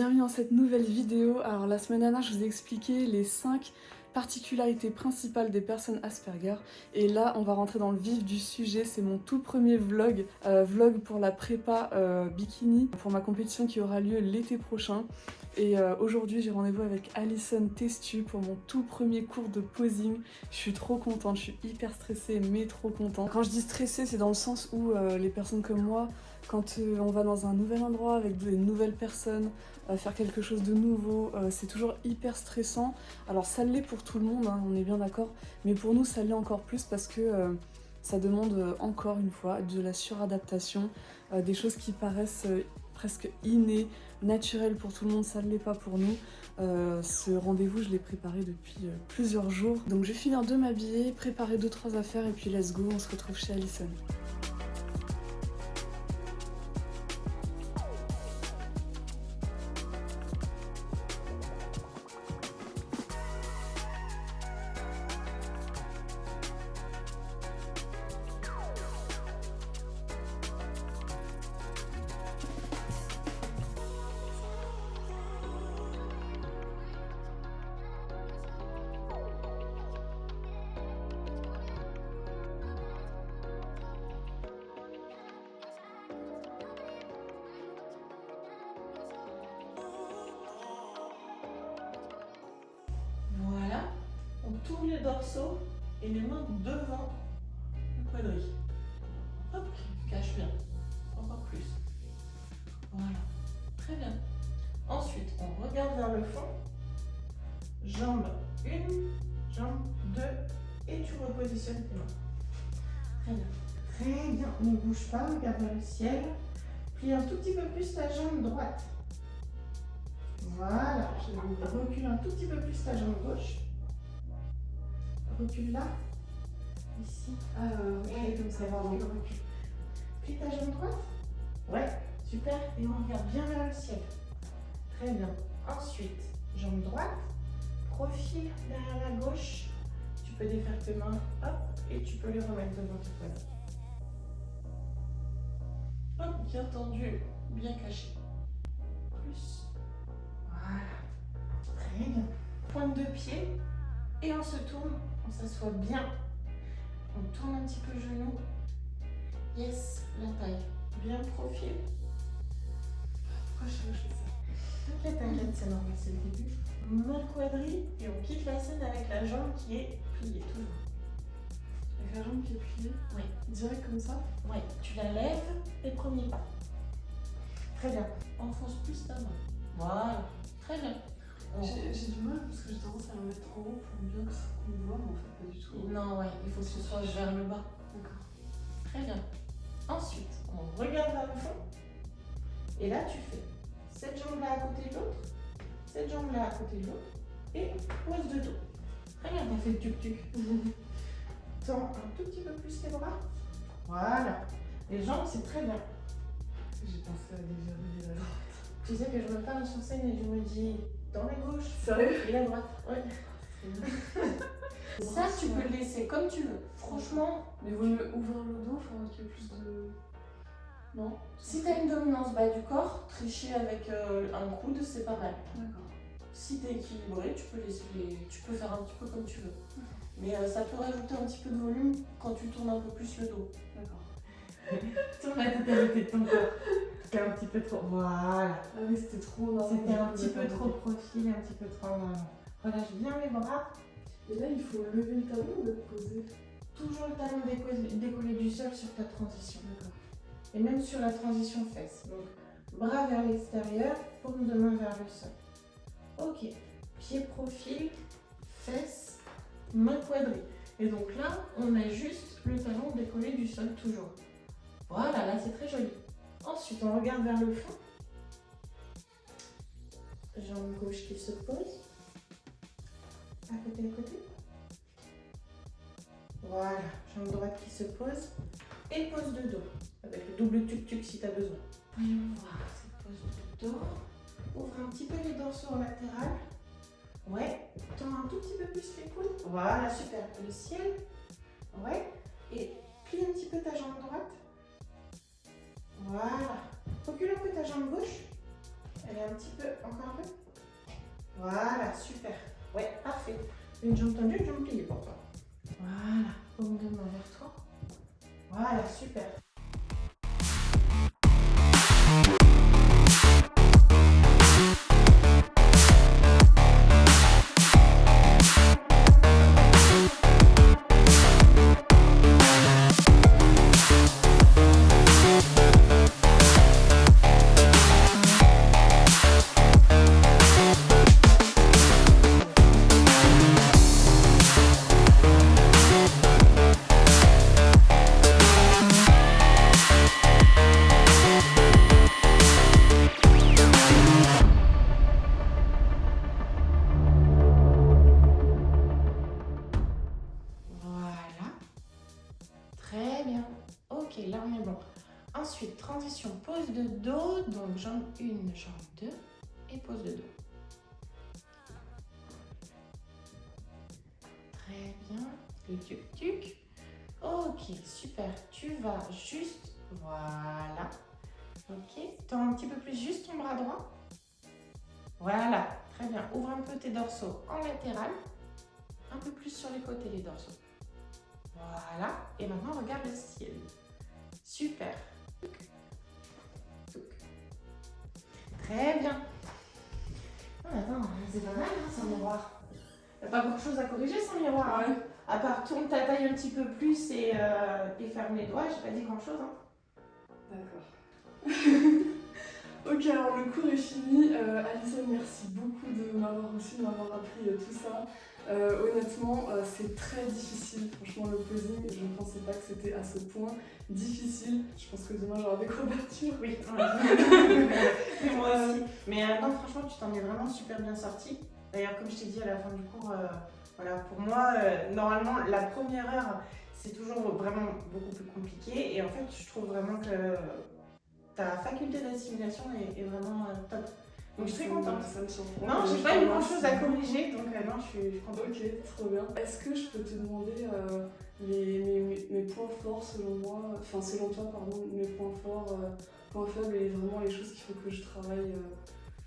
bienvenue dans cette nouvelle vidéo. Alors la semaine dernière je vous ai expliqué les 5 particularités principales des personnes Asperger et là on va rentrer dans le vif du sujet. C'est mon tout premier vlog, pour la prépa bikini pour ma compétition qui aura lieu l'été prochain. Et aujourd'hui j'ai rendez-vous avec Alison Testu pour mon tout premier cours de posing. Je suis trop contente, je suis hyper stressée mais trop contente. Quand je dis stressée, c'est dans le sens où les personnes comme moi, quand on va dans un nouvel endroit avec de nouvelles personnes, faire quelque chose de nouveau, c'est toujours hyper stressant. Alors ça l'est pour tout le monde, hein, on est bien d'accord, mais pour nous ça l'est encore plus parce que ça demande encore une fois de la suradaptation, des choses qui paraissent presque innées, naturelles pour tout le monde, ça ne l'est pas pour nous. Ce rendez-vous je l'ai préparé depuis plusieurs jours, donc je vais finir de m'habiller, préparer 2-3 affaires et puis let's go, on se retrouve chez Alison. On tourne les dorsaux et les mains devant le quadri. Hop, cache bien. Encore plus. Voilà. Très bien. Ensuite, on regarde vers le fond. Jambe 1, jambe 2 et tu repositionnes tes mains. Très bien. Très bien. Ne bouge pas, regarde vers le ciel. Plie un tout petit peu plus ta jambe droite. Voilà. Recule un tout petit peu plus ta jambe gauche. Recule là, ici. Ouais, comme ça, recule. Plie ta jambe droite. Ouais, super. Et on regarde bien vers le ciel. Très bien. Ensuite, jambe droite, profil derrière la gauche. Tu peux défaire tes mains, hop, et tu peux les remettre devant tes poignets. Hop, bien tendu, bien caché. Plus. Voilà. Très bien. Pointe de pied. Et on se tourne, on s'assoit bien. On tourne un petit peu le genou. Yes, la taille. Bien profil. Pourquoi je fais ça? T'inquiète, c'est normal, c'est le début. Main quadri et on quitte la scène avec la jambe qui est pliée, toujours. Avec la jambe qui est pliée? Oui. Direct comme ça? Oui, tu la lèves, les premiers pas. Très bien. Enfonce plus ta main. Voilà, très bien. J'ai du mal parce que j'ai tendance à la mettre trop haut pour bien qu'on me voit, mais en fait pas du tout. Non, ouais, il faut que ce soit vers le bas. D'accord. Très bien. Ensuite, on regarde vers le fond. Et là, tu fais cette jambe-là à côté de l'autre, cette jambe-là à côté de l'autre, et pose de dos. Très bien, t'as fait le tuk-tuk. Tends un tout petit peu plus tes bras. Voilà. Les jambes, c'est très bien. J'ai pensé à déverrouiller la droite. Tu sais que je me parle sur scène et je me dis dans la gauche. Sérieux? Et la droite. Ouais. Ça, tu peux le laisser comme tu veux. Franchement. Mais vaut mieux ouvrir le dos, enfin qu'il y ait plus de... Non? Si tu as une dominance bas du corps, tricher avec un coude, c'est pas mal. D'accord. Si tu es équilibré, tu peux faire un petit peu comme tu veux. Mais ça peut rajouter un petit peu de volume quand tu tournes un peu plus le dos. D'accord. Tourne la totalité de ton corps. C'était un petit peu trop. Voilà. Ah oui, c'était trop normal. C'était un petit peu trop profil, un petit peu trop en avant. Relâche bien les bras. Et là, il faut lever le talon ou le poser? Toujours le talon décollé du sol sur ta transition. D'accord. Et même sur la transition fesse. Donc, bras vers l'extérieur, paume de main vers le sol. Ok. Pied profil, fesses, main quadrille. Et donc là, on a juste le talon décollé du sol toujours. Voilà, là c'est très joli. Ensuite, on regarde vers le fond. Jambe gauche qui se pose. À côté. Voilà, jambe droite qui se pose. Et pose de dos. Avec le double tuk-tuk si tu as besoin. Voilà, cette pose de dos. Ouvre un petit peu les dorsaux latérales. Ouais, tends un tout petit peu plus les coudes. Voilà, super. Le ciel. Ouais. Et plie un petit peu ta jambe droite. Voilà. Recule un peu ta jambe gauche. Allez, un petit peu, encore un peu. Voilà, super. Ouais, parfait. Une jambe tendue, une jambe pliée pour toi. Voilà, paume de main vers toi. Voilà, super. Voilà. Très bien. Ok, là on est bon. Ensuite, transition, pose de dos. Donc jambe 1, jambe 2 et pose de dos. Très bien. Le tuc-tuc. Ok, super. Tu vas juste... Voilà. Ok. Tends un petit peu plus juste ton bras droit. Voilà. Très bien. Ouvre un peu tes dorsaux en latéral. Un peu plus sur les côtés les dorsaux. Voilà. Et maintenant, regarde le ciel. Super. Très bien. Ah, attends, c'est pas mal hein, sans miroir. Il n'y a pas beaucoup de choses à corriger sans miroir. Hein. À part tourne ta taille un petit peu plus et ferme les doigts, j'ai pas dit grand chose. Hein. D'accord. Ok, alors le cours est fini. Alison, merci beaucoup de m'avoir reçu, de m'avoir appris tout ça. Honnêtement, c'est très difficile. Franchement, le posing, je ne pensais pas que c'était à ce point difficile. Je pense que demain j'aurai des courbatures. Oui, moi aussi. Mais non, franchement, tu t'en es vraiment super bien sorti. D'ailleurs, comme je t'ai dit à la fin du cours, voilà, pour moi, normalement, la première heure, c'est toujours vraiment beaucoup plus compliqué. Et en fait, je trouve vraiment que ta faculté d'assimilation est vraiment top. Donc je suis très contente. Ça me surprend. Non, j'ai pas eu grand chose à corriger, donc non, je suis contente. Ok, trop bien. Est-ce que je peux te demander mes points forts selon moi, enfin selon toi, pardon, mes points forts, points faibles et vraiment les choses qu'il faut que je travaille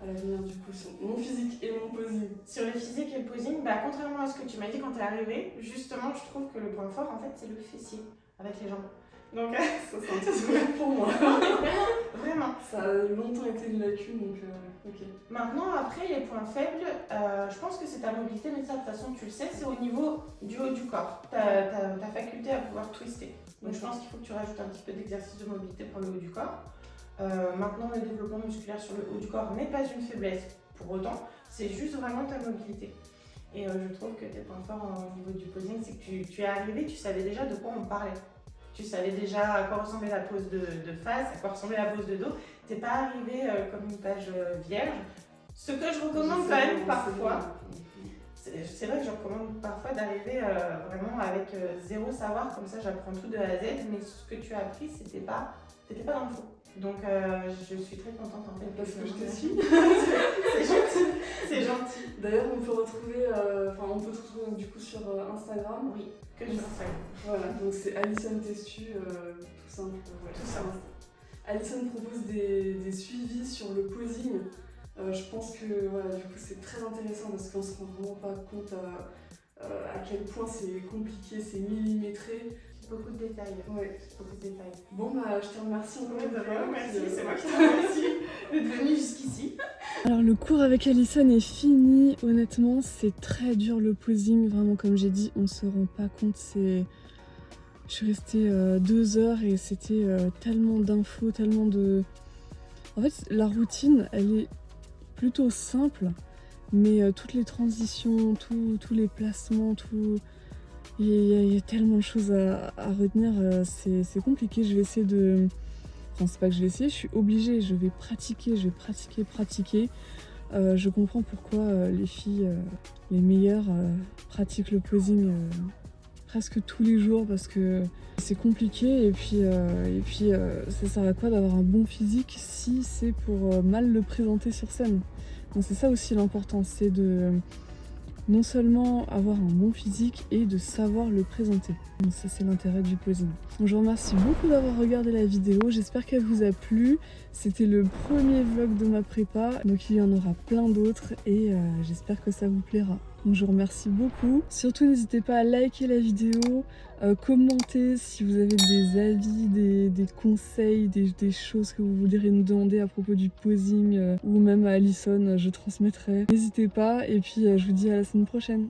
à l'avenir du coup sur mon physique et mon posing. Sur le physique et le posing, bah, contrairement à ce que tu m'as dit quand tu es arrivée, justement, je trouve que le point fort, en fait, c'est le fessier avec les jambes. Donc, ça c'est un petit peu pour moi. Vraiment. Ça a longtemps été une lacune, donc ok. Maintenant, après, les points faibles, je pense que c'est ta mobilité, mais ça, de toute façon, tu le sais, c'est au niveau du haut du corps. Ta faculté à pouvoir twister. Donc, je pense qu'il faut que tu rajoutes un petit peu d'exercice de mobilité pour le haut du corps. Maintenant, le développement musculaire sur le haut du corps n'est pas une faiblesse pour autant, c'est juste vraiment ta mobilité. Et je trouve que tes points forts au niveau du posing, c'est que tu es arrivé, tu savais déjà de quoi on parlait. Tu savais déjà à quoi ressemblait la pose de face, à quoi ressemblait la pose de dos. Tu n'es pas arrivé comme une page vierge. Ce que je recommande quand même parfois, c'est vrai que je recommande parfois d'arriver vraiment avec zéro savoir, comme ça j'apprends tout de A à Z, mais ce que tu as appris, t'étais pas dans le faux. Donc je suis très contente en fait. Parce que je te suis. C'est gentil. C'est gentil. D'ailleurs, on peut retrouver, on peut te retrouver du coup sur Instagram. Oui, que sur Instagram. Voilà, donc c'est Alison Testu, tout simple. Ouais, tout simple. Alison propose des suivis sur le posing. Je pense que voilà, du coup c'est très intéressant parce qu'on se rend vraiment pas compte à quel point c'est compliqué, c'est millimétré. Beaucoup de détails. Ouais, beaucoup de détails. Bon bah je te remercie encore une fois. Merci, c'est moi qui te remercie d'être venue jusqu'ici. Alors le cours avec Alison est fini, honnêtement c'est très dur le posing, vraiment comme j'ai dit, on se rend pas compte, je suis restée 2 heures et c'était tellement d'infos, tellement de... En fait la routine elle est plutôt simple, mais toutes les transitions, tous les placements, il y a tellement de choses à retenir, c'est compliqué. Je vais essayer de... Enfin, c'est pas que je vais essayer, je suis obligée, je vais pratiquer. Je comprends pourquoi les filles, les meilleures, pratiquent le posing presque tous les jours parce que c'est compliqué et puis ça sert à quoi d'avoir un bon physique si c'est pour mal le présenter sur scène. Donc c'est ça aussi l'important, c'est de non seulement avoir un bon physique et de savoir le présenter. Donc ça c'est l'intérêt du posing. Donc je vous remercie beaucoup d'avoir regardé la vidéo, j'espère qu'elle vous a plu. C'était le premier vlog de ma prépa, donc il y en aura plein d'autres et j'espère que ça vous plaira. Donc je vous remercie beaucoup. Surtout n'hésitez pas à liker la vidéo, commenter si vous avez des avis, des conseils, des choses que vous voudriez nous demander à propos du posing ou même à Alison, je transmettrai. N'hésitez pas et puis je vous dis à la semaine prochaine.